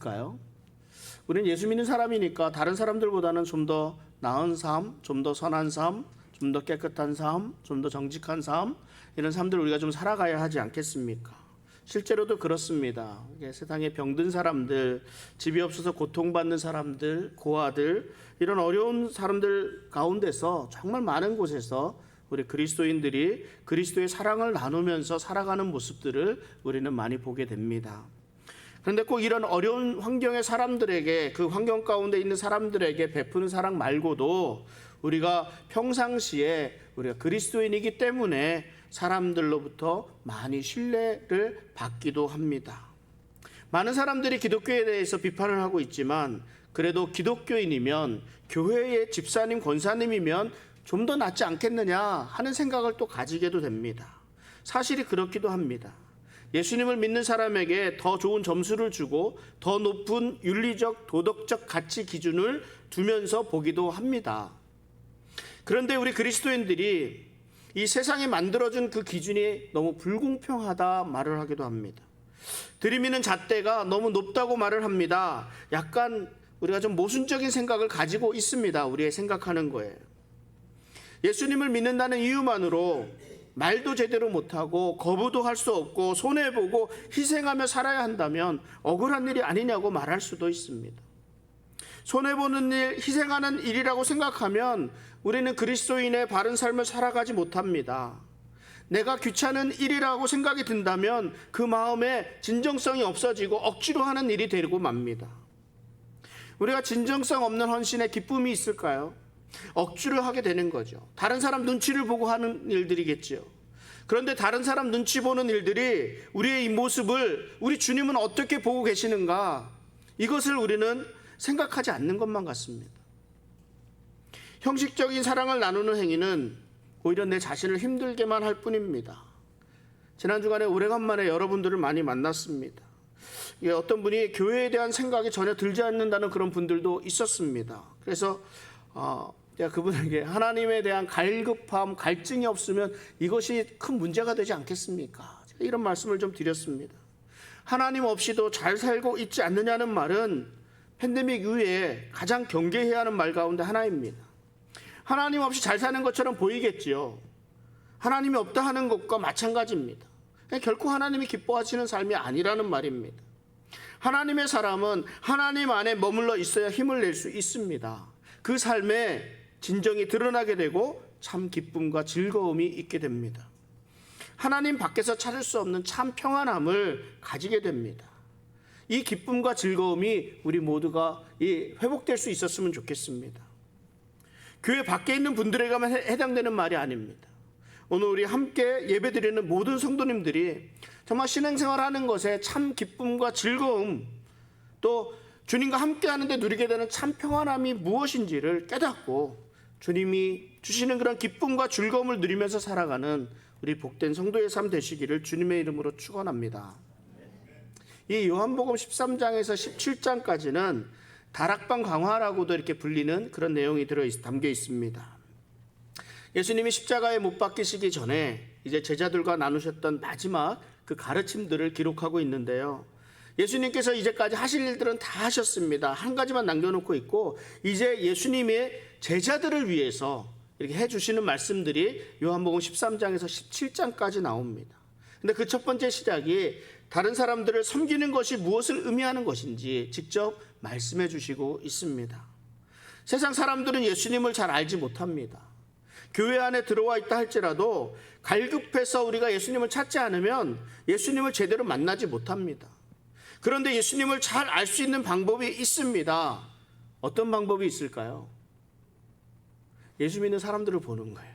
까요? 우리는 예수 믿는 사람이니까 다른 사람들보다는 좀 더 나은 삶, 좀 더 선한 삶, 좀 더 깨끗한 삶, 좀 더 정직한 삶, 이런 삶들을 우리가 좀 살아가야 하지 않겠습니까? 실제로도 그렇습니다. 세상에 병든 사람들, 집이 없어서 고통받는 사람들, 고아들, 이런 어려운 사람들 가운데서 정말 많은 곳에서 우리 그리스도인들이 그리스도의 사랑을 나누면서 살아가는 모습들을 우리는 많이 보게 됩니다. 그런데 꼭 이런 어려운 환경의 사람들에게, 그 환경 가운데 있는 사람들에게 베푸는 사랑 말고도 우리가 평상시에 우리가 그리스도인이기 때문에 사람들로부터 많이 신뢰를 받기도 합니다. 많은 사람들이 기독교에 대해서 비판을 하고 있지만 그래도 기독교인이면, 교회의 집사님, 권사님이면 좀 더 낫지 않겠느냐 하는 생각을 또 가지게도 됩니다. 사실이 그렇기도 합니다. 예수님을 믿는 사람에게 더 좋은 점수를 주고 더 높은 윤리적, 도덕적 가치 기준을 두면서 보기도 합니다. 그런데 우리 그리스도인들이 이 세상이 만들어준 그 기준이 너무 불공평하다 말을 하기도 합니다. 들이미는 잣대가 너무 높다고 말을 합니다. 약간 우리가 좀 모순적인 생각을 가지고 있습니다. 우리의 생각하는 거예요. 예수님을 믿는다는 이유만으로 말도 제대로 못하고 거부도 할 수 없고 손해보고 희생하며 살아야 한다면 억울한 일이 아니냐고 말할 수도 있습니다. 손해보는 일, 희생하는 일이라고 생각하면 우리는 그리스도인의 바른 삶을 살아가지 못합니다. 내가 귀찮은 일이라고 생각이 든다면 그 마음에 진정성이 없어지고 억지로 하는 일이 되고 맙니다. 우리가 진정성 없는 헌신에 기쁨이 있을까요? 억지로 하게 되는 거죠. 다른 사람 눈치를 보고 하는 일들이겠죠. 그런데 다른 사람 눈치 보는 일들이 우리의 이 모습을 우리 주님은 어떻게 보고 계시는가, 이것을 우리는 생각하지 않는 것만 같습니다. 형식적인 사랑을 나누는 행위는 오히려 내 자신을 힘들게만 할 뿐입니다. 지난 주간에 오래간만에 여러분들을 많이 만났습니다. 어떤 분이 교회에 대한 생각이 전혀 들지 않는다는 그런 분들도 있었습니다. 그래서 제가 그분에게 하나님에 대한 갈급함, 갈증이 없으면 이것이 큰 문제가 되지 않겠습니까? 제가 이런 말씀을 좀 드렸습니다. 하나님 없이도 잘 살고 있지 않느냐는 말은 팬데믹 이후에 가장 경계해야 하는 말 가운데 하나입니다. 하나님 없이 잘 사는 것처럼 보이겠지요. 하나님이 없다 하는 것과 마찬가지입니다. 결코 하나님이 기뻐하시는 삶이 아니라는 말입니다. 하나님의 사람은 하나님 안에 머물러 있어야 힘을 낼 수 있습니다. 그 삶에 진정이 드러나게 되고 참 기쁨과 즐거움이 있게 됩니다. 하나님 밖에서 찾을 수 없는 참 평안함을 가지게 됩니다. 이 기쁨과 즐거움이 우리 모두가 회복될 수 있었으면 좋겠습니다. 교회 밖에 있는 분들에게만 해당되는 말이 아닙니다. 오늘 우리 함께 예배드리는 모든 성도님들이 정말 신앙생활하는 것에 참 기쁨과 즐거움, 또 주님과 함께 하는데 누리게 되는 참 평안함이 무엇인지를 깨닫고 주님이 주시는 그런 기쁨과 즐거움을 누리면서 살아가는 우리 복된 성도의 삶 되시기를 주님의 이름으로 축원합니다. 이 요한복음 13장에서 17장까지는 다락방 강화라고도 이렇게 불리는 그런 내용이 담겨 있습니다. 예수님이 십자가에 못 박히시기 전에 이제 제자들과 나누셨던 마지막 그 가르침들을 기록하고 있는데요. 예수님께서 이제까지 하실 일들은 다 하셨습니다. 한 가지만 남겨놓고 있고 이제 예수님의 제자들을 위해서 이렇게 해주시는 말씀들이 요한복음 13장에서 17장까지 나옵니다. 근데 그 첫 번째 시작이 다른 사람들을 섬기는 것이 무엇을 의미하는 것인지 직접 말씀해 주시고 있습니다. 세상 사람들은 예수님을 잘 알지 못합니다. 교회 안에 들어와 있다 할지라도 갈급해서 우리가 예수님을 찾지 않으면 예수님을 제대로 만나지 못합니다. 그런데 예수님을 잘 알 수 있는 방법이 있습니다. 어떤 방법이 있을까요? 예수 믿는 사람들을 보는 거예요.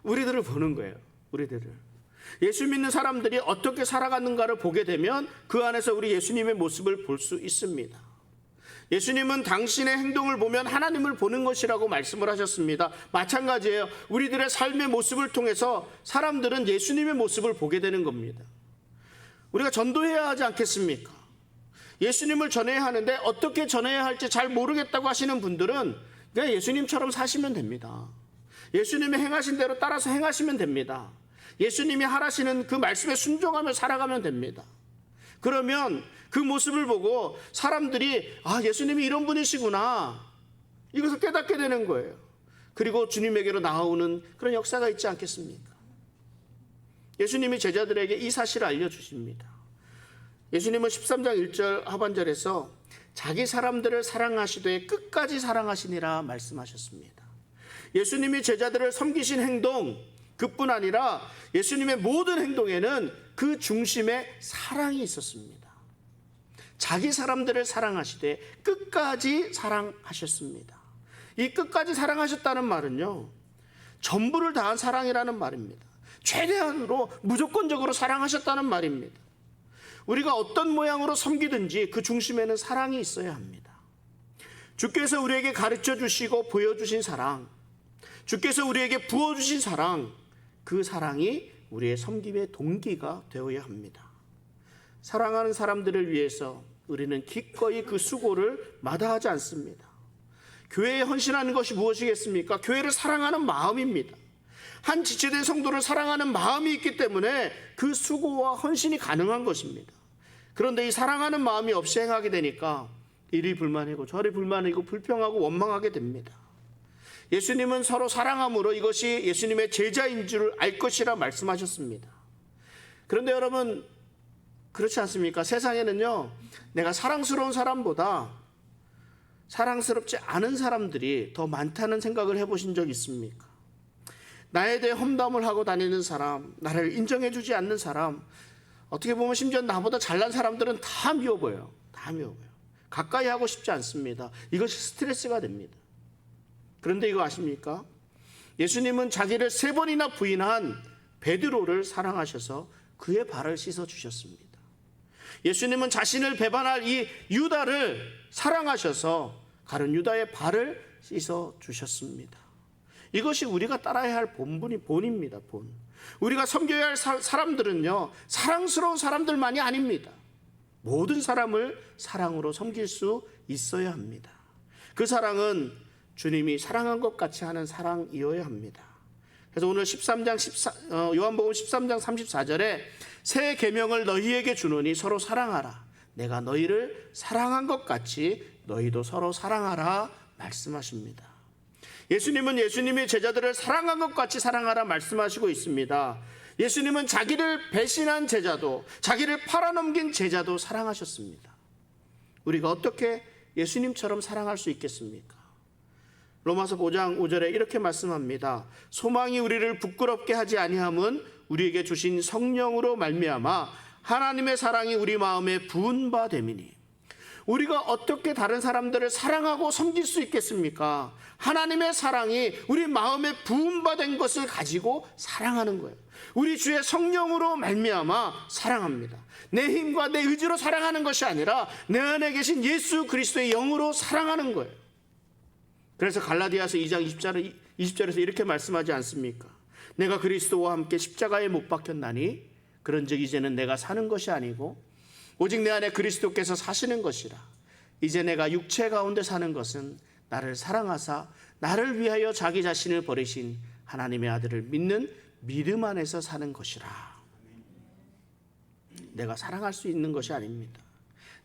우리들을 보는 거예요. 우리들을. 예수 믿는 사람들이 어떻게 살아가는가를 보게 되면 그 안에서 우리 예수님의 모습을 볼 수 있습니다. 예수님은 당신의 행동을 보면 하나님을 보는 것이라고 말씀을 하셨습니다. 마찬가지예요. 우리들의 삶의 모습을 통해서 사람들은 예수님의 모습을 보게 되는 겁니다. 우리가 전도해야 하지 않겠습니까? 예수님을 전해야 하는데 어떻게 전해야 할지 잘 모르겠다고 하시는 분들은 그냥 예수님처럼 사시면 됩니다. 예수님이 행하신 대로 따라서 행하시면 됩니다. 예수님이 하라시는 그 말씀에 순종하며 살아가면 됩니다. 그러면 그 모습을 보고 사람들이 예수님이 이런 분이시구나, 이것을 깨닫게 되는 거예요. 그리고 주님에게로 나아오는 그런 역사가 있지 않겠습니까? 예수님이 제자들에게 이 사실을 알려주십니다. 예수님은 13장 1절 하반절에서 자기 사람들을 사랑하시되 끝까지 사랑하시니라 말씀하셨습니다. 예수님이 제자들을 섬기신 행동, 그뿐 아니라 예수님의 모든 행동에는 그 중심에 사랑이 있었습니다. 자기 사람들을 사랑하시되 끝까지 사랑하셨습니다. 이 끝까지 사랑하셨다는 말은요, 전부를 다한 사랑이라는 말입니다. 최대한으로 무조건적으로 사랑하셨다는 말입니다. 우리가 어떤 모양으로 섬기든지 그 중심에는 사랑이 있어야 합니다. 주께서 우리에게 가르쳐 주시고 보여주신 사랑, 주께서 우리에게 부어주신 사랑, 그 사랑이 우리의 섬김의 동기가 되어야 합니다. 사랑하는 사람들을 위해서 우리는 기꺼이 그 수고를 마다하지 않습니다. 교회에 헌신하는 것이 무엇이겠습니까? 교회를 사랑하는 마음입니다. 한 지체된 성도를 사랑하는 마음이 있기 때문에 그 수고와 헌신이 가능한 것입니다. 그런데 이 사랑하는 마음이 없이 행하게 되니까 이리 불만이고 저리 불만이고 불평하고 원망하게 됩니다. 예수님은 서로 사랑함으로 이것이 예수님의 제자인 줄 알 것이라 말씀하셨습니다. 그런데 여러분, 그렇지 않습니까? 세상에는요, 내가 사랑스러운 사람보다 사랑스럽지 않은 사람들이 더 많다는 생각을 해보신 적 있습니까? 나에 대해 험담을 하고 다니는 사람, 나를 인정해 주지 않는 사람, 어떻게 보면 심지어 나보다 잘난 사람들은 다 미워 보여요. 다 미워 보여요. 가까이 하고 싶지 않습니다. 이것이 스트레스가 됩니다. 그런데 이거 아십니까? 예수님은 자기를 3번이나 부인한 베드로를 사랑하셔서 그의 발을 씻어 주셨습니다. 예수님은 자신을 배반할 이 유다를 사랑하셔서 가룟 유다의 발을 씻어 주셨습니다. 이것이 우리가 따라야 할 본입니다. 본. 우리가 섬겨야 할 사람들은요, 사랑스러운 사람들만이 아닙니다. 모든 사람을 사랑으로 섬길 수 있어야 합니다. 그 사랑은 주님이 사랑한 것 같이 하는 사랑이어야 합니다. 그래서 오늘 요한복음 13장 34절에 새 계명을 너희에게 주노니 서로 사랑하라. 내가 너희를 사랑한 것 같이 너희도 서로 사랑하라 말씀하십니다. 예수님은 예수님의 제자들을 사랑한 것 같이 사랑하라 말씀하시고 있습니다. 예수님은 자기를 배신한 제자도, 자기를 팔아넘긴 제자도 사랑하셨습니다. 우리가 어떻게 예수님처럼 사랑할 수 있겠습니까? 로마서 5장 5절에 이렇게 말씀합니다. 소망이 우리를 부끄럽게 하지 아니함은 우리에게 주신 성령으로 말미암아 하나님의 사랑이 우리 마음에 부은 바 됨이니. 우리가 어떻게 다른 사람들을 사랑하고 섬길 수 있겠습니까? 하나님의 사랑이 우리 마음에 부은 바 된 것을 가지고 사랑하는 거예요. 우리 주의 성령으로 말미암아 사랑합니다. 내 힘과 내 의지로 사랑하는 것이 아니라 내 안에 계신 예수 그리스도의 영으로 사랑하는 거예요. 그래서 갈라디아서 2장 20절에서 이렇게 말씀하지 않습니까? 내가 그리스도와 함께 십자가에 못 박혔나니 그런즉 이제는 내가 사는 것이 아니고 오직 내 안에 그리스도께서 사시는 것이라. 이제 내가 육체 가운데 사는 것은 나를 사랑하사 나를 위하여 자기 자신을 버리신 하나님의 아들을 믿는 믿음 안에서 사는 것이라. 내가 사랑할 수 있는 것이 아닙니다.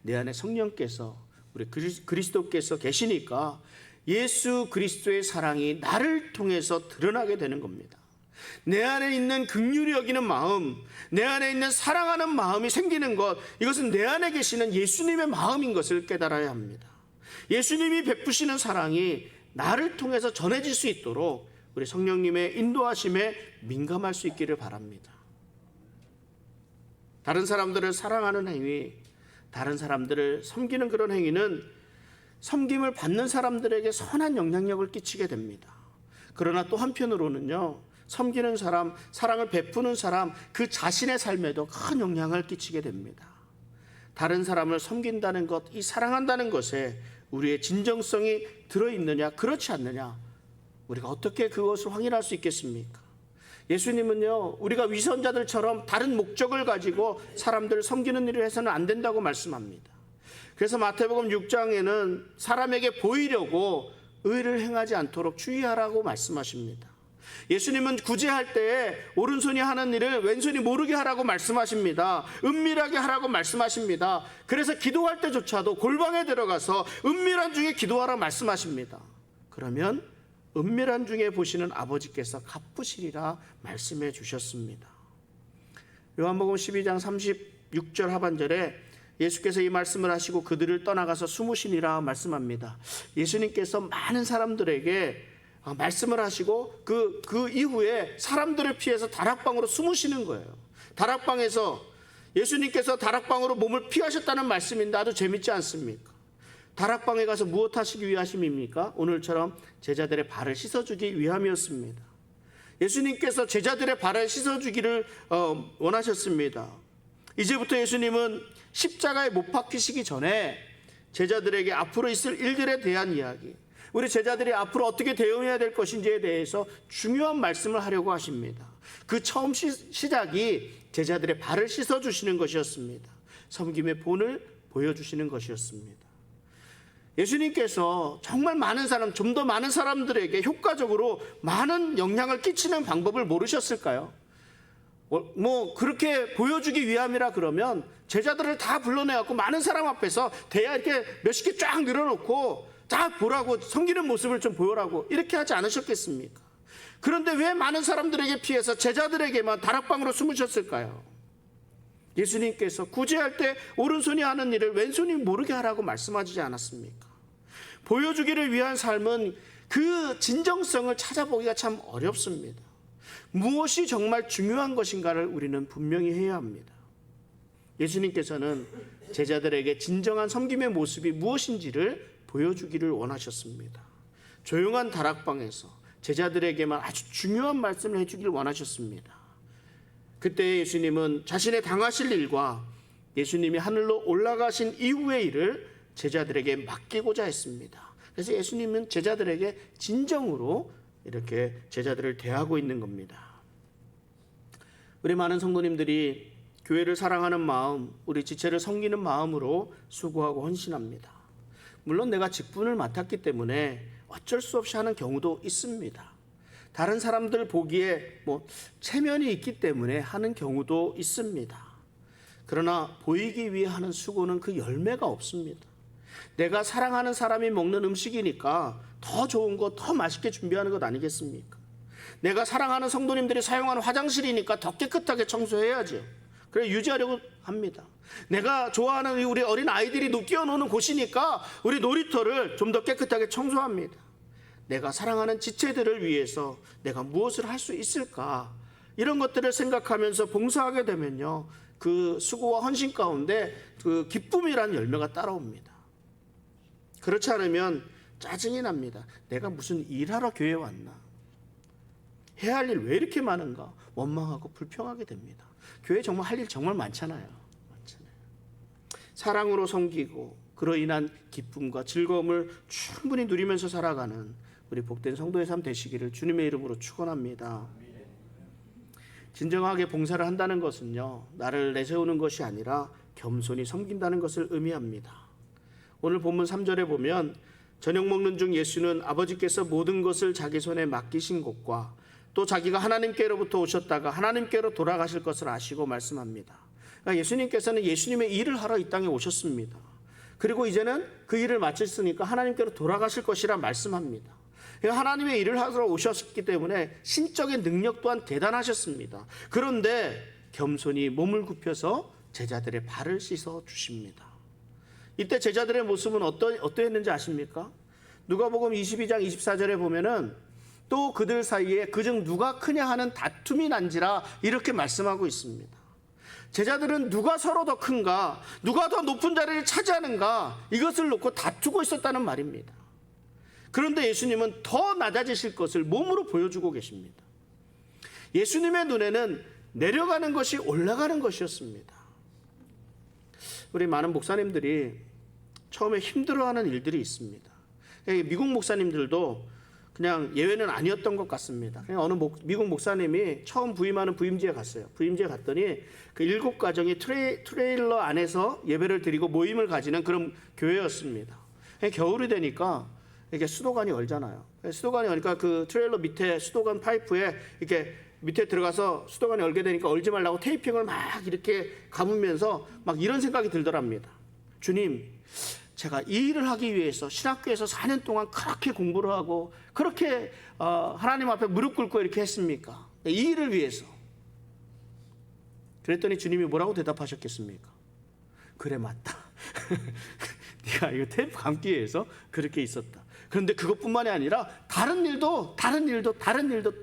내 안에 성령께서, 우리 그리스도께서 계시니까 예수 그리스도의 사랑이 나를 통해서 드러나게 되는 겁니다. 내 안에 있는 긍휼히 여기는 마음, 내 안에 있는 사랑하는 마음이 생기는 것, 이것은 내 안에 계시는 예수님의 마음인 것을 깨달아야 합니다. 예수님이 베푸시는 사랑이 나를 통해서 전해질 수 있도록 우리 성령님의 인도하심에 민감할 수 있기를 바랍니다. 다른 사람들을 사랑하는 행위, 다른 사람들을 섬기는 그런 행위는 섬김을 받는 사람들에게 선한 영향력을 끼치게 됩니다. 그러나 또 한편으로는요, 섬기는 사람, 사랑을 베푸는 사람, 그 자신의 삶에도 큰 영향을 끼치게 됩니다. 다른 사람을 섬긴다는 것, 이 사랑한다는 것에 우리의 진정성이 들어있느냐, 그렇지 않느냐, 우리가 어떻게 그것을 확인할 수 있겠습니까? 예수님은요, 우리가 위선자들처럼 다른 목적을 가지고 사람들을 섬기는 일을 해서는 안 된다고 말씀합니다. 그래서 마태복음 6장에는 사람에게 보이려고 의를 행하지 않도록 주의하라고 말씀하십니다. 예수님은 구제할 때에 오른손이 하는 일을 왼손이 모르게 하라고 말씀하십니다. 은밀하게 하라고 말씀하십니다. 그래서 기도할 때조차도 골방에 들어가서 은밀한 중에 기도하라고 말씀하십니다. 그러면 은밀한 중에 보시는 아버지께서 갚으시리라 말씀해 주셨습니다. 요한복음 12장 36절 하반절에 예수께서 이 말씀을 하시고 그들을 떠나가서 숨으시니라 말씀합니다. 예수님께서 많은 사람들에게 말씀을 하시고 그 이후에 사람들을 피해서 다락방으로 숨으시는 거예요. 다락방에서 예수님께서 다락방으로 몸을 피하셨다는 말씀인데 아주 재밌지 않습니까? 다락방에 가서 무엇 하시기 위하심입니까? 오늘처럼 제자들의 발을 씻어주기 위함이었습니다. 예수님께서 제자들의 발을 씻어주기를 원하셨습니다. 이제부터 예수님은 십자가에 못 박히시기 전에 제자들에게 앞으로 있을 일들에 대한 이야기, 우리 제자들이 앞으로 어떻게 대응해야 될 것인지에 대해서 중요한 말씀을 하려고 하십니다. 그 처음 시작이 제자들의 발을 씻어주시는 것이었습니다. 섬김의 본을 보여주시는 것이었습니다. 예수님께서 정말 많은 사람, 좀 더 많은 사람들에게 효과적으로 많은 영향을 끼치는 방법을 모르셨을까요? 그렇게 보여주기 위함이라 그러면 제자들을 다 불러내갖고 많은 사람 앞에서 대야 이렇게 몇십 개 쫙 늘어놓고 다 보라고, 섬기는 모습을 좀 보여라고 이렇게 하지 않으셨겠습니까? 그런데 왜 많은 사람들에게 피해서 제자들에게만 다락방으로 숨으셨을까요? 예수님께서 구제할 때 오른손이 하는 일을 왼손이 모르게 하라고 말씀하시지 않았습니까? 보여주기를 위한 삶은 그 진정성을 찾아보기가 참 어렵습니다. 무엇이 정말 중요한 것인가를 우리는 분명히 해야 합니다. 예수님께서는 제자들에게 진정한 섬김의 모습이 무엇인지를 보여주기를 원하셨습니다. 조용한 다락방에서 제자들에게만 아주 중요한 말씀을 해주기를 원하셨습니다. 그때 예수님은 자신의 당하실 일과 예수님이 하늘로 올라가신 이후의 일을 제자들에게 맡기고자 했습니다. 그래서 예수님은 제자들에게 진정으로 이렇게 제자들을 대하고 있는 겁니다. 우리 많은 성도님들이 교회를 사랑하는 마음, 우리 지체를 섬기는 마음으로 수고하고 헌신합니다. 물론 내가 직분을 맡았기 때문에 어쩔 수 없이 하는 경우도 있습니다. 다른 사람들 보기에 체면이 있기 때문에 하는 경우도 있습니다. 그러나 보이기 위해 하는 수고는 그 열매가 없습니다. 내가 사랑하는 사람이 먹는 음식이니까 더 좋은 거, 더 맛있게 준비하는 것 아니겠습니까? 내가 사랑하는 성도님들이 사용하는 화장실이니까 더 깨끗하게 청소해야죠. 그래 유지하려고 합니다. 내가 좋아하는 우리 어린 아이들이 뛰어노는 곳이니까 우리 놀이터를 좀 더 깨끗하게 청소합니다. 내가 사랑하는 지체들을 위해서 내가 무엇을 할 수 있을까? 이런 것들을 생각하면서 봉사하게 되면요, 그 수고와 헌신 가운데 그 기쁨이라는 열매가 따라옵니다. 그렇지 않으면 짜증이 납니다. 내가 무슨 일하러 교회에 왔나? 해야 할 일 왜 이렇게 많은가? 원망하고 불평하게 됩니다. 교회 정말 할 일 정말 많잖아요. 사랑으로 섬기고 그로 인한 기쁨과 즐거움을 충분히 누리면서 살아가는 우리 복된 성도의 삶 되시기를 주님의 이름으로 축원합니다. 진정하게 봉사를 한다는 것은요, 나를 내세우는 것이 아니라 겸손히 섬긴다는 것을 의미합니다. 오늘 본문 3절에 보면 저녁 먹는 중 예수는 아버지께서 모든 것을 자기 손에 맡기신 것과 또 자기가 하나님께로부터 오셨다가 하나님께로 돌아가실 것을 아시고 말씀합니다. 그러니까 예수님께서는 예수님의 일을 하러 이 땅에 오셨습니다. 그리고 이제는 그 일을 마쳤으니까 하나님께로 돌아가실 것이라 말씀합니다. 그러니까 하나님의 일을 하러 오셨기 때문에 신적인 능력 또한 대단하셨습니다. 그런데 겸손히 몸을 굽혀서 제자들의 발을 씻어 주십니다. 이때 제자들의 모습은 어떠했는지 아십니까? 누가복음 22장 24절에 보면은 또 그들 사이에 그중 누가 크냐 하는 다툼이 난지라 이렇게 말씀하고 있습니다. 제자들은 누가 서로 더 큰가, 누가 더 높은 자리를 차지하는가, 이것을 놓고 다투고 있었다는 말입니다. 그런데 예수님은 더 낮아지실 것을 몸으로 보여주고 계십니다. 예수님의 눈에는 내려가는 것이 올라가는 것이었습니다. 우리 많은 목사님들이 처음에 힘들어하는 일들이 있습니다. 미국 목사님들도 그냥 예외는 아니었던 것 같습니다. 그냥 어느 미국 목사님이 처음 부임하는 부임지에 갔어요. 부임지에 갔더니 그 7가정이 트레일러 안에서 예배를 드리고 모임을 가지는 그런 교회였습니다. 겨울이 되니까 이게 수도관이 얼잖아요. 수도관이 얼니까 그 트레일러 밑에 수도관 파이프에 이렇게 밑에 들어가서 수도관이 얼게 되니까 얼지 말라고 테이핑을 막 이렇게 감으면서 막 이런 생각이 들더랍니다. 주님, 제가 이 일을 하기 위해서 신학교에서 4년 동안 그렇게 공부를 하고 그렇게 하나님 앞에 무릎 꿇고 이렇게 했습니까? 이 일을 위해서. 그랬더니 주님이 뭐라고 대답하셨겠습니까? 그래, 맞다. 네가 이거 테이프 감기 위해서 그렇게 있었다. 그런데 그것뿐만이 아니라 다른 일도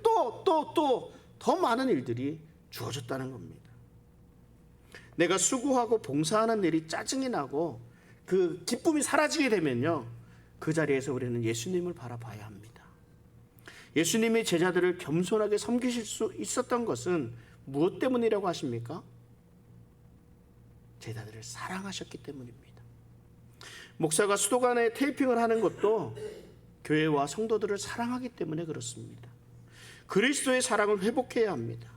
또 더 많은 일들이 주어졌다는 겁니다. 내가 수고하고 봉사하는 일이 짜증이 나고 그 기쁨이 사라지게 되면요, 그 자리에서 우리는 예수님을 바라봐야 합니다. 예수님이 제자들을 겸손하게 섬기실 수 있었던 것은 무엇 때문이라고 하십니까? 제자들을 사랑하셨기 때문입니다. 목사가 수도관에 테이핑을 하는 것도 교회와 성도들을 사랑하기 때문에 그렇습니다. 그리스도의 사랑을 회복해야 합니다.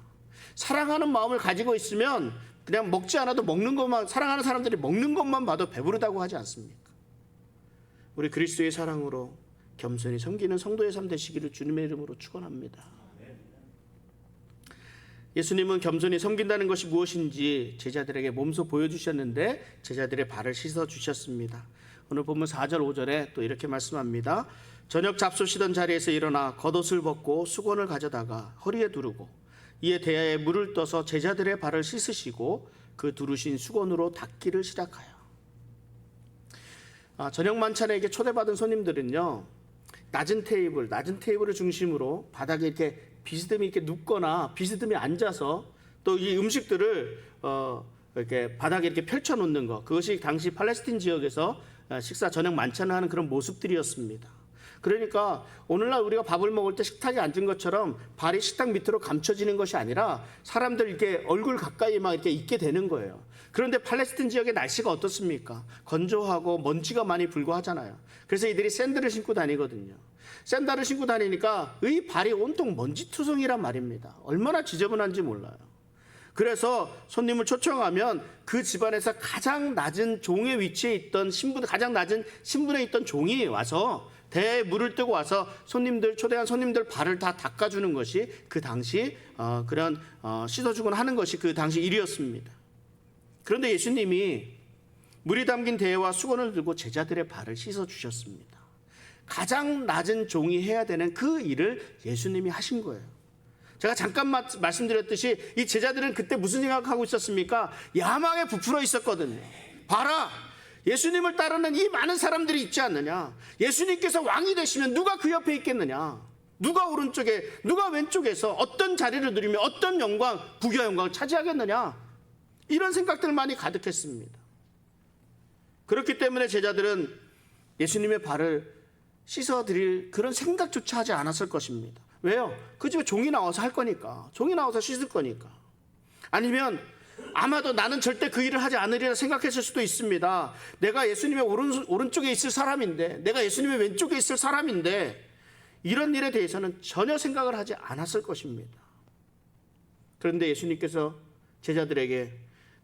사랑하는 마음을 가지고 있으면 그냥 먹지 않아도 먹는 것만, 사랑하는 사람들이 먹는 것만 봐도 배부르다고 하지 않습니까? 우리 그리스도의 사랑으로 겸손히 섬기는 성도의 삶 되시기를 주님의 이름으로 축원합니다. 예수님은 겸손히 섬긴다는 것이 무엇인지 제자들에게 몸소 보여주셨는데 제자들의 발을 씻어주셨습니다. 오늘 본문 4절 5절에 또 이렇게 말씀합니다. 저녁 잡수시던 자리에서 일어나 겉옷을 벗고 수건을 가져다가 허리에 두르고 이에 대야에 물을 떠서 제자들의 발을 씻으시고 그 두르신 수건으로 닦기를 시작하여. 저녁 만찬에 초대받은 손님들은요, 낮은 테이블을 중심으로 바닥에 이렇게 비스듬히 이렇게 눕거나 비스듬히 앉아서 또 이 음식들을 이렇게 바닥에 이렇게 펼쳐 놓는 것, 그것이 당시 팔레스틴 지역에서 식사 저녁 만찬을 하는 그런 모습들이었습니다. 그러니까 오늘날 우리가 밥을 먹을 때 식탁에 앉은 것처럼 발이 식탁 밑으로 감춰지는 것이 아니라 사람들 이렇게 얼굴 가까이 막 이렇게 있게 되는 거예요. 그런데 팔레스틴 지역의 날씨가 어떻습니까? 건조하고 먼지가 많이 불고 하잖아요. 그래서 이들이 샌들을 신고 다니거든요. 샌들을 신고 다니니까 의 발이 온통 먼지투성이란 말입니다. 얼마나 지저분한지 몰라요. 그래서 손님을 초청하면 그 집안에서 가장 낮은 종의 위치에 있던 가장 낮은 신분에 있던 종이 와서 대에 물을 뜨고 와서 초대한 손님들 발을 다 닦아주는 것이 그 당시 씻어주곤 하는 것이 그 당시 일이었습니다. 그런데 예수님이 물이 담긴 대야와 수건을 들고 제자들의 발을 씻어주셨습니다. 가장 낮은 종이 해야 되는 그 일을 예수님이 하신 거예요. 제가 잠깐 말씀드렸듯이 이 제자들은 그때 무슨 생각하고 있었습니까? 야망에 부풀어 있었거든요. 봐라, 예수님을 따르는 이 많은 사람들이 있지 않느냐? 예수님께서 왕이 되시면 누가 그 옆에 있겠느냐? 누가 오른쪽에, 누가 왼쪽에서 어떤 자리를 누리며 어떤 영광, 부귀와 영광을 차지하겠느냐? 이런 생각들만이 가득했습니다. 그렇기 때문에 제자들은 예수님의 발을 씻어드릴 그런 생각조차 하지 않았을 것입니다. 왜요? 그 집에 종이 나와서 할 거니까. 종이 나와서 씻을 거니까. 아니면 아마도 나는 절대 그 일을 하지 않으리라 생각했을 수도 있습니다. 내가 예수님의 오른쪽에 있을 사람인데, 내가 예수님의 왼쪽에 있을 사람인데, 이런 일에 대해서는 전혀 생각을 하지 않았을 것입니다. 그런데 예수님께서 제자들에게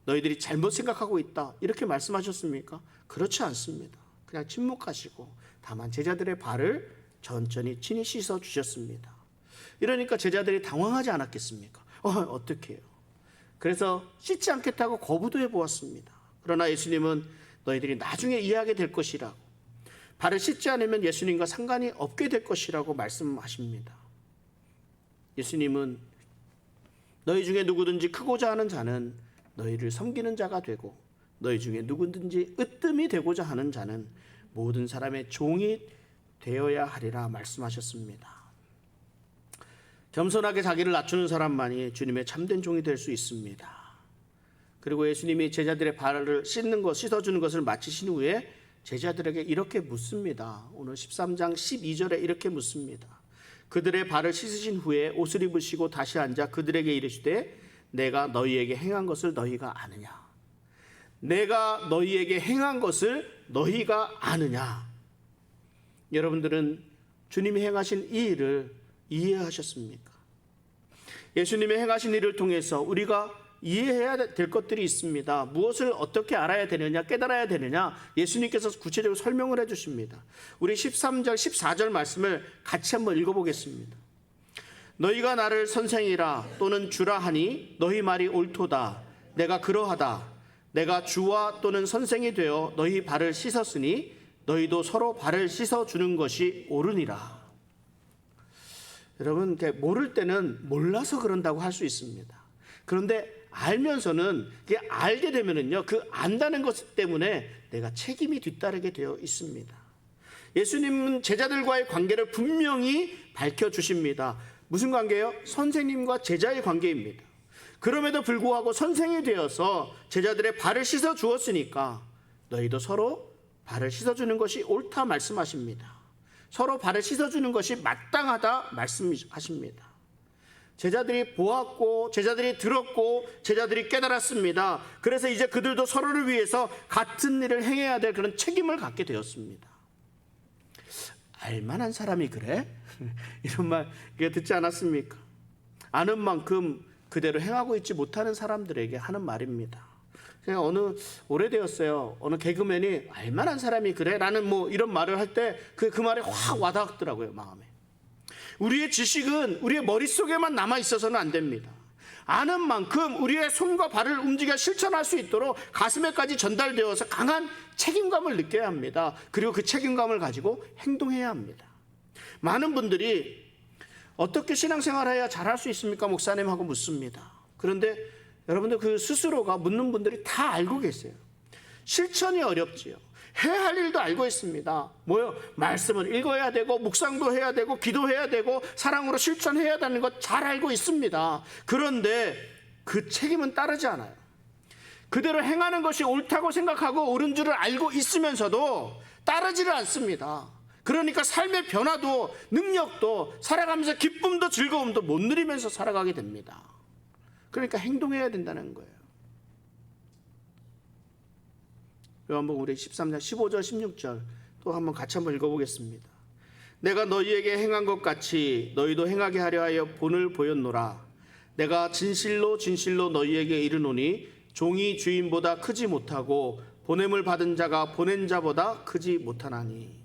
너희들이 잘못 생각하고 있다, 이렇게 말씀하셨습니까? 그렇지 않습니다. 그냥 침묵하시고 다만 제자들의 발을 천천히 친히 씻어 주셨습니다. 이러니까 제자들이 당황하지 않았겠습니까? 어떻게 해요? 그래서 씻지 않겠다고 거부도 해보았습니다. 그러나 예수님은 너희들이 나중에 이해하게 될 것이라고, 발을 씻지 않으면 예수님과 상관이 없게 될 것이라고 말씀하십니다. 예수님은 너희 중에 누구든지 크고자 하는 자는 너희를 섬기는 자가 되고, 너희 중에 누구든지 으뜸이 되고자 하는 자는 모든 사람의 종이 되어야 하리라 말씀하셨습니다. 겸손하게 자기를 낮추는 사람만이 주님의 참된 종이 될 수 있습니다. 그리고 예수님이 제자들의 발을 씻어주는 것을 마치신 후에 제자들에게 이렇게 묻습니다. 오늘 13장 12절에 이렇게 묻습니다. 그들의 발을 씻으신 후에 옷을 입으시고 다시 앉아 그들에게 이르시되 내가 너희에게 행한 것을 너희가 아느냐? 내가 너희에게 행한 것을 너희가 아느냐? 여러분들은 주님이 행하신 이 일을 이해하셨습니까? 예수님의 행하신 일을 통해서 우리가 이해해야 될 것들이 있습니다. 무엇을 어떻게 알아야 되느냐, 깨달아야 되느냐, 예수님께서 구체적으로 설명을 해주십니다. 우리 13절, 14절 말씀을 같이 한번 읽어보겠습니다. 너희가 나를 선생이라 또는 주라 하니 너희 말이 옳도다. 내가 그러하다. 내가 주와 또는 선생이 되어 너희 발을 씻었으니 너희도 서로 발을 씻어주는 것이 옳으니라. 여러분, 모를 때는 몰라서 그런다고 할 수 있습니다. 그런데 알면서는 알게 되면은요, 그 안다는 것 때문에 내가 책임이 뒤따르게 되어 있습니다. 예수님은 제자들과의 관계를 분명히 밝혀주십니다. 무슨 관계예요? 선생님과 제자의 관계입니다. 그럼에도 불구하고 선생이 되어서 제자들의 발을 씻어 주었으니까 너희도 서로 발을 씻어주는 것이 옳다 말씀하십니다. 서로 발을 씻어주는 것이 마땅하다 말씀하십니다. 제자들이 보았고 제자들이 들었고 제자들이 깨달았습니다. 그래서 이제 그들도 서로를 위해서 같은 일을 행해야 될 그런 책임을 갖게 되었습니다. 알만한 사람이 그래? 이런 말 듣지 않았습니까? 아는 만큼 그대로 행하고 있지 못하는 사람들에게 하는 말입니다. 그냥 오래되었어요. 어느 개그맨이 알만한 사람이 그래? 라는 이런 말을 할 때 그 말에 확 와닿더라고요, 마음에. 우리의 지식은 우리의 머릿속에만 남아 있어서는 안 됩니다. 아는 만큼 우리의 손과 발을 움직여 실천할 수 있도록 가슴에까지 전달되어서 강한 책임감을 느껴야 합니다. 그리고 그 책임감을 가지고 행동해야 합니다. 많은 분들이 어떻게 신앙생활해야 잘할 수 있습니까? 목사님 하고 묻습니다. 그런데 여러분들 그 스스로가 묻는 분들이 다 알고 계세요. 실천이 어렵지요. 해야 할 일도 알고 있습니다. 말씀을 읽어야 되고 묵상도 해야 되고 기도해야 되고 사랑으로 실천해야 되는 것 잘 알고 있습니다. 그런데 그 책임은 따르지 않아요. 그대로 행하는 것이 옳다고 생각하고 옳은 줄을 알고 있으면서도 따르지를 않습니다. 그러니까 삶의 변화도 능력도 살아가면서 기쁨도 즐거움도 못 누리면서 살아가게 됩니다. 그러니까 행동해야 된다는 거예요. 요한복음 우리 13장 15절 16절 또 한번 같이 한번 읽어보겠습니다. 내가 너희에게 행한 것 같이 너희도 행하게 하려 하여 본을 보였노라. 내가 진실로 진실로 너희에게 이르노니 종이 주인보다 크지 못하고 보냄을 받은 자가 보낸 자보다 크지 못하나니.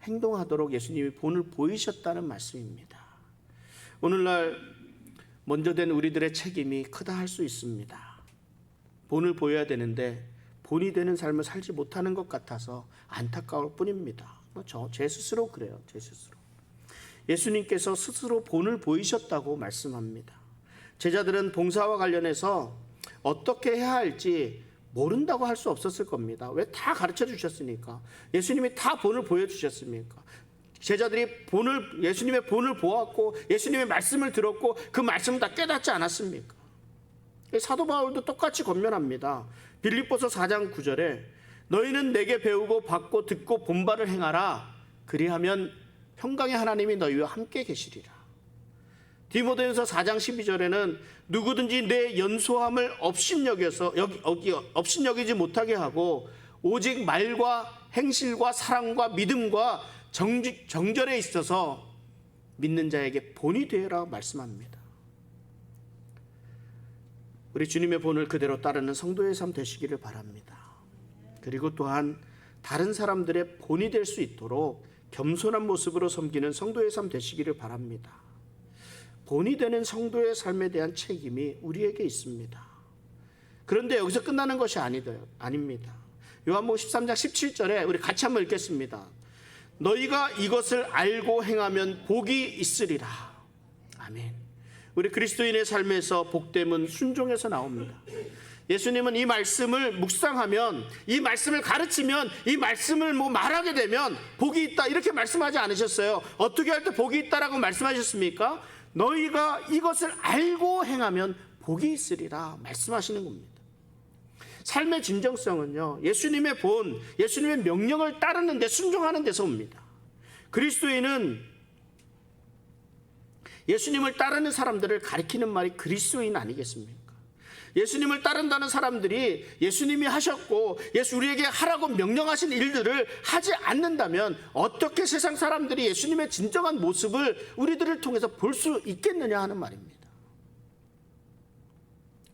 행동하도록 예수님이 본을 보이셨다는 말씀입니다. 오늘날 먼저 된 우리들의 책임이 크다 할 수 있습니다. 본을 보여야 되는데 본이 되는 삶을 살지 못하는 것 같아서 안타까울 뿐입니다. 제 스스로 그래요. 제 스스로. 예수님께서 스스로 본을 보이셨다고 말씀합니다. 제자들은 봉사와 관련해서 어떻게 해야 할지 모른다고 할 수 없었을 겁니다. 왜? 다 가르쳐 주셨으니까. 예수님이 다 본을 보여주셨습니까? 제자들이 예수님의 본을 보았고 예수님의 말씀을 들었고 그 말씀을 다 깨닫지 않았습니까? 사도 바울도 똑같이 권면합니다. 빌립보서 4장 9절에 너희는 내게 배우고 받고 듣고 본바를 행하라. 그리하면 평강의 하나님이 너희와 함께 계시리라. 디모데전서 4장 12절에는 누구든지 내 연소함을 업신여기지 못하게 하고 오직 말과 행실과 사랑과 믿음과 정절에 있어서 믿는 자에게 본이 되어라 말씀합니다. 우리 주님의 본을 그대로 따르는 성도의 삶 되시기를 바랍니다. 그리고 또한 다른 사람들의 본이 될 수 있도록 겸손한 모습으로 섬기는 성도의 삶 되시기를 바랍니다. 본이 되는 성도의 삶에 대한 책임이 우리에게 있습니다. 그런데 여기서 끝나는 것이 아닙니다. 요한복음 13장 17절에 우리 같이 한번 읽겠습니다. 너희가 이것을 알고 행하면 복이 있으리라. 아멘. 우리 그리스도인의 삶에서 복됨은 순종에서 나옵니다. 예수님은 이 말씀을 묵상하면, 이 말씀을 가르치면, 이 말씀을 말하게 되면 복이 있다 이렇게 말씀하지 않으셨어요. 어떻게 할 때 복이 있다라고 말씀하셨습니까? 너희가 이것을 알고 행하면 복이 있으리라 말씀하시는 겁니다. 삶의 진정성은요, 예수님의 본, 예수님의 명령을 따르는 데 순종하는 데서 옵니다. 그리스도인은 예수님을 따르는 사람들을 가리키는 말이 그리스도인 아니겠습니까? 예수님을 따른다는 사람들이 예수님이 하셨고 우리에게 하라고 명령하신 일들을 하지 않는다면 어떻게 세상 사람들이 예수님의 진정한 모습을 우리들을 통해서 볼 수 있겠느냐 하는 말입니다.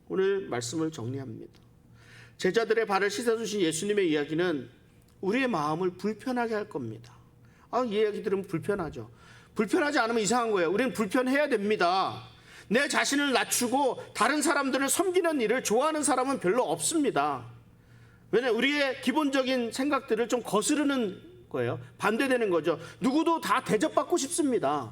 오늘 말씀을 정리합니다. 제자들의 발을 씻어주신 예수님의 이야기는 우리의 마음을 불편하게 할 겁니다. 이 이야기 들으면 불편하죠. 불편하지 않으면 이상한 거예요. 우리는 불편해야 됩니다. 내 자신을 낮추고 다른 사람들을 섬기는 일을 좋아하는 사람은 별로 없습니다. 왜냐하면 우리의 기본적인 생각들을 좀 거스르는 거예요. 반대되는 거죠. 누구도 다 대접받고 싶습니다.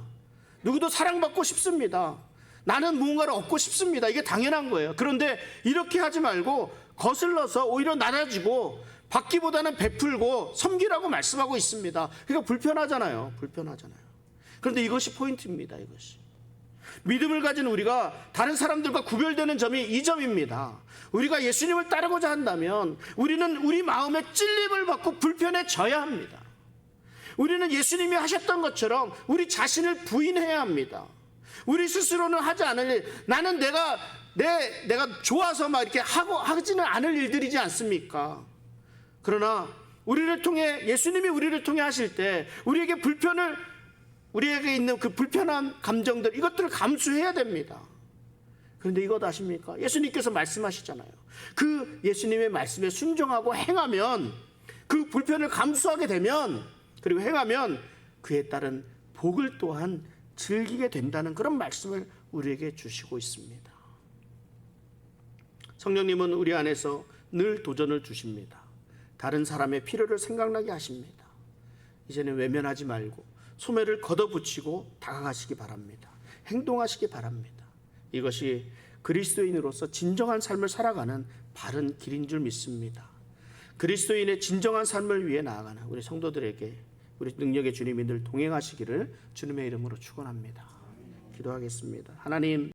누구도 사랑받고 싶습니다. 나는 무언가를 얻고 싶습니다. 이게 당연한 거예요. 그런데 이렇게 하지 말고 거슬러서 오히려 낮아지고 받기보다는 베풀고 섬기라고 말씀하고 있습니다. 그러니까 불편하잖아요. 그런데 이것이 포인트입니다. 이것이. 믿음을 가진 우리가 다른 사람들과 구별되는 점이 이 점입니다. 우리가 예수님을 따르고자 한다면 우리는 우리 마음에 찔림을 받고 불편해져야 합니다. 우리는 예수님이 하셨던 것처럼 우리 자신을 부인해야 합니다. 우리 스스로는 하지 않을 일, 나는 내가 좋아서 막 이렇게 하지는 않을 일들이지 않습니까? 그러나 우리를 통해 예수님이 우리를 통해 하실 때 우리에게 있는 그 불편한 감정들, 이것들을 감수해야 됩니다. 그런데 이것 아십니까? 예수님께서 말씀하시잖아요. 그 예수님의 말씀에 순종하고 행하면, 그 불편을 감수하게 되면, 그리고 행하면 그에 따른 복을 또한 즐기게 된다는 그런 말씀을 우리에게 주시고 있습니다. 성령님은 우리 안에서 늘 도전을 주십니다. 다른 사람의 필요를 생각나게 하십니다. 이제는 외면하지 말고 소매를 걷어붙이고 다가가시기 바랍니다. 행동하시기 바랍니다. 이것이 그리스도인으로서 진정한 삶을 살아가는 바른 길인 줄 믿습니다. 그리스도인의 진정한 삶을 위해 나아가는 우리 성도들에게 우리 능력의 주님이 늘 동행하시기를 주님의 이름으로 축원합니다. 기도하겠습니다. 하나님,